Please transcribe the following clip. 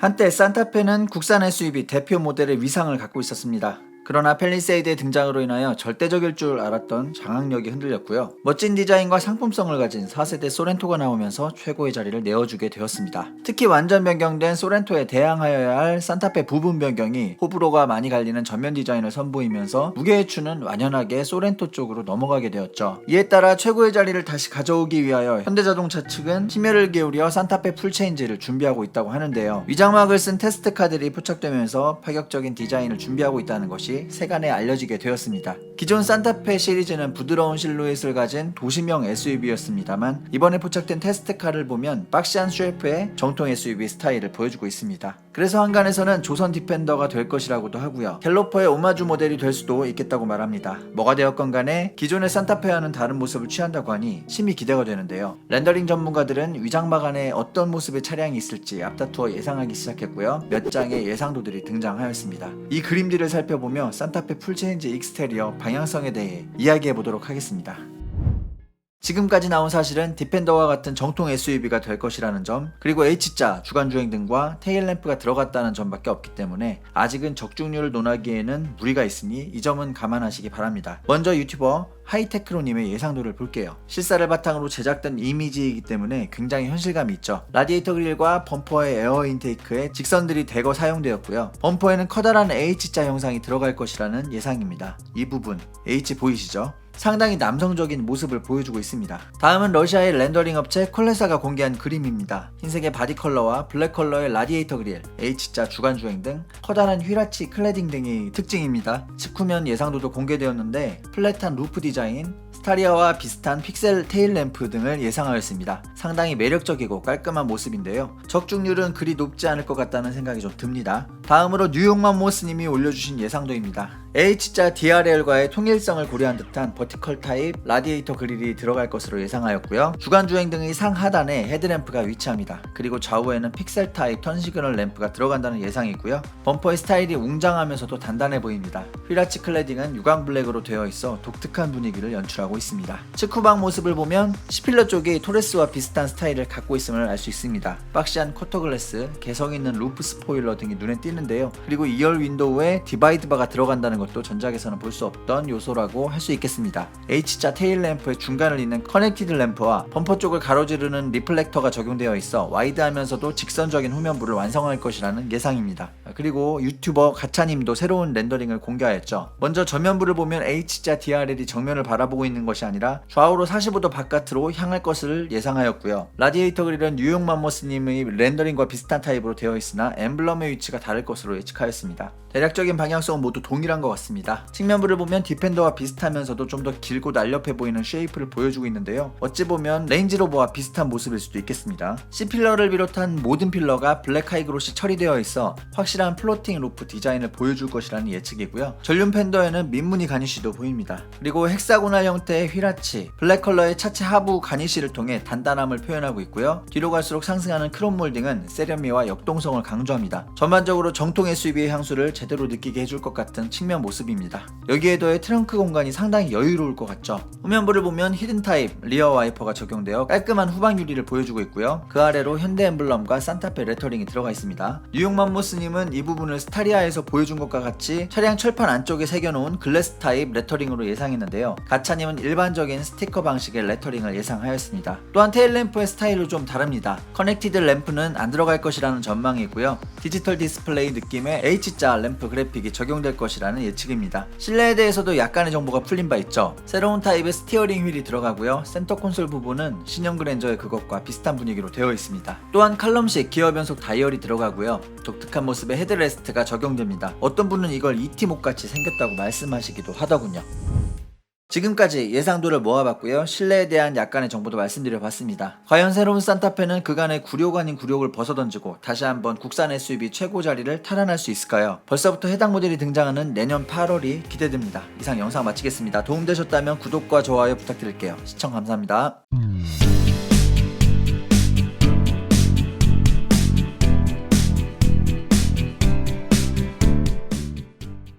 한때 산타페는 국산 SUV 대표 모델의 위상을 갖고 있었습니다. 그러나 팰리세이드의 등장으로 인하여 절대적일 줄 알았던 장악력이 흔들렸고요. 멋진 디자인과 상품성을 가진 4세대 소렌토가 나오면서 최고의 자리를 내어주게 되었습니다. 특히 완전 변경된 소렌토에 대항하여야 할 산타페 부분 변경이 호불호가 많이 갈리는 전면 디자인을 선보이면서 무게의 추는 완연하게 소렌토 쪽으로 넘어가게 되었죠. 이에 따라 최고의 자리를 다시 가져오기 위하여 현대자동차 측은 심혈을 기울여 산타페 풀체인지를 준비하고 있다고 하는데요. 위장막을 쓴 테스트카들이 포착되면서 파격적인 디자인을 준비하고 있다는 것이 세간에 알려지게 되었습니다. 기존 산타페 시리즈는 부드러운 실루엣을 가진 도시명 SUV였습니다만 이번에 포착된 테스트카를 보면 박시한 쉐이프의 정통 SUV 스타일을 보여주고 있습니다. 그래서 한간에서는 조선 디펜더가 될 것이라고도 하고요. 갤로퍼의 오마주 모델이 될 수도 있겠다고 말합니다. 뭐가 되었건 간에 기존의 산타페와는 다른 모습을 취한다고 하니 심히 기대가 되는데요. 렌더링 전문가들은 위장막 안에 어떤 모습의 차량이 있을지 앞다투어 예상하기 시작했고요. 몇 장의 예상도들이 등장하였습니다. 이 그림들을 살펴보며 산타페 풀체인지 익스테리어 방향성에 대해 이야기해보도록 하겠습니다. 지금까지 나온 사실은 디펜더와 같은 정통 SUV가 될 것이라는 점, 그리고 H자 주간주행 등과 테일램프가 들어갔다는 점밖에 없기 때문에 아직은 적중률을 논하기에는 무리가 있으니 이 점은 감안하시기 바랍니다. 먼저 유튜버 하이테크로님의 예상도를 볼게요. 실사를 바탕으로 제작된 이미지이기 때문에 굉장히 현실감이 있죠. 라디에이터 그릴과 범퍼의 에어 인테이크에 직선들이 대거 사용되었고요. 범퍼에는 커다란 H자 형상이 들어갈 것이라는 예상입니다. 이 부분 H 보이시죠? 상당히 남성적인 모습을 보여주고 있습니다. 다음은 러시아의 렌더링 업체 콜레사가 공개한 그림입니다. 흰색의 바디 컬러와 블랙 컬러의 라디에이터 그릴, H자 주간주행 등 커다란 휘라치 클래딩 등이 특징입니다. 직후면 예상도도 공개되었는데 플랫한 루프 디자인, 스타리아와 비슷한 픽셀 테일 램프 등을 예상하였습니다. 상당히 매력적이고 깔끔한 모습인데요. 적중률은 그리 높지 않을 것 같다는 생각이 좀 듭니다. 다음으로 뉴욕만 모스님이 올려주신 예상도입니다. H자 DRL과의 통일성을 고려한 듯한 버티컬 타입 라디에이터 그릴이 들어갈 것으로 예상하였고요. 주간주행 등의 상하단에 헤드램프가 위치합니다. 그리고 좌우에는 픽셀 타입 턴시그널 램프가 들어간다는 예상이고요. 범퍼의 스타일이 웅장하면서도 단단해 보입니다. 휘라치 클래딩은 유광 블랙으로 되어 있어 독특한 분위기를 연출하고 있습니다. 측후방 모습을 보면 C필러 쪽이 토레스와 비슷한 스타일을 갖고 있음을 알 수 있습니다. 박시한 쿼터글래스, 개성 있는 루프 스포일러 등이 눈에 띄는데요. 그리고 2열 윈도우에 디바이드 바가 들어간다는 것도 전작에서는 볼 수 없던 요소라고 할 수 있겠습니다. H자 테일 램프의 중간을 잇는 커넥티드 램프와 범퍼 쪽을 가로지르는 리플렉터가 적용되어 있어 와이드하면서도 직선적인 후면부를 완성할 것이라는 예상입니다. 그리고 유튜버 가차님도 새로운 렌더링을 공개하였죠. 먼저 전면부를 보면 H자 DRL이 정면을 바라보고 있는 것이 아니라 좌우로 45도 바깥으로 향할 것을 예상하였고요. 라디에이터 그릴은 뉴욕 맘모스님의 렌더링과 비슷한 타입으로 되어 있으나 엠블럼의 위치가 다를 것으로 예측하였습니다. 대략적인 방향성은 모두 동일한 것 같습니다. 측면부를 보면 디펜더와 비슷하면서도 좀 더 길고 날렵해 보이는 쉐이프를 보여주고 있는데요. 어찌 보면 레인지로버와 비슷한 모습일 수도 있겠습니다. C필러를 비롯한 모든 필러가 블랙 하이그로시 처리되어 있어 확실한 플로팅 루프 디자인을 보여줄 것이라는 예측이고요. 전륜 팬더에는 민무늬 가니쉬도 보입니다. 그리고 헥사고날 형태의 휘라치, 블랙 컬러의 차체 하부 가니쉬를 통해 단단함을 표현하고 있고요. 뒤로 갈수록 상승하는 크롬 몰딩은 세련미와 역동성을 강조합니다. 전반적으로 정통 SUV의 향수를 제대로 느끼게 해줄 것 같은 측면 모습입니다. 여기에 더해 트렁크 공간이 상당히 여유로울 것 같죠. 후면부를 보면 히든 타입 리어 와이퍼가 적용되어 깔끔한 후방 유리를 보여주고 있고요. 그 아래로 현대 엠블럼과 산타페 레터링이 들어가 있습니다. 뉴욕 맘모스님은 이 부분을 스타리아에서 보여준 것과 같이 차량 철판 안쪽에 새겨놓은 글래스 타입 레터링으로 예상했는데요. 가차님은 일반적인 스티커 방식의 레터링을 예상하였습니다. 또한 테일램프의 스타일로 좀 다릅니다. 커넥티드 램프는 안 들어갈 것이라는 전망이고요. 디지털 디스플레이 느낌의 H자 램프 그래픽이 적용될 것이라는 예측입니다. 실내에 대해서도 약간의 정보가 풀린 바 있죠. 새로운 타입의 스티어링 휠이 들어가고요. 센터 콘솔 부분은 신형 그랜저의 그것과 비슷한 분위기로 되어 있습니다. 또한 칼럼식 기어 변속 다이얼이 들어가고요. 독특한 모습의 헤드레스트가 적용됩니다. 어떤 분은 이걸 ET목 같이 생겼다고 말씀하시기도 하더군요. 지금까지 예상도를 모아봤고요. 실내에 대한 약간의 정보도 말씀드려봤습니다. 과연 새로운 산타페는 그간의 굴욕 아닌 굴욕을 벗어던지고 다시 한번 국산 SUV 최고 자리를 탈환할 수 있을까요? 벌써부터 해당 모델이 등장하는 내년 8월이 기대됩니다. 이상 영상 마치겠습니다. 도움되셨다면 구독과 좋아요 부탁드릴게요. 시청 감사합니다.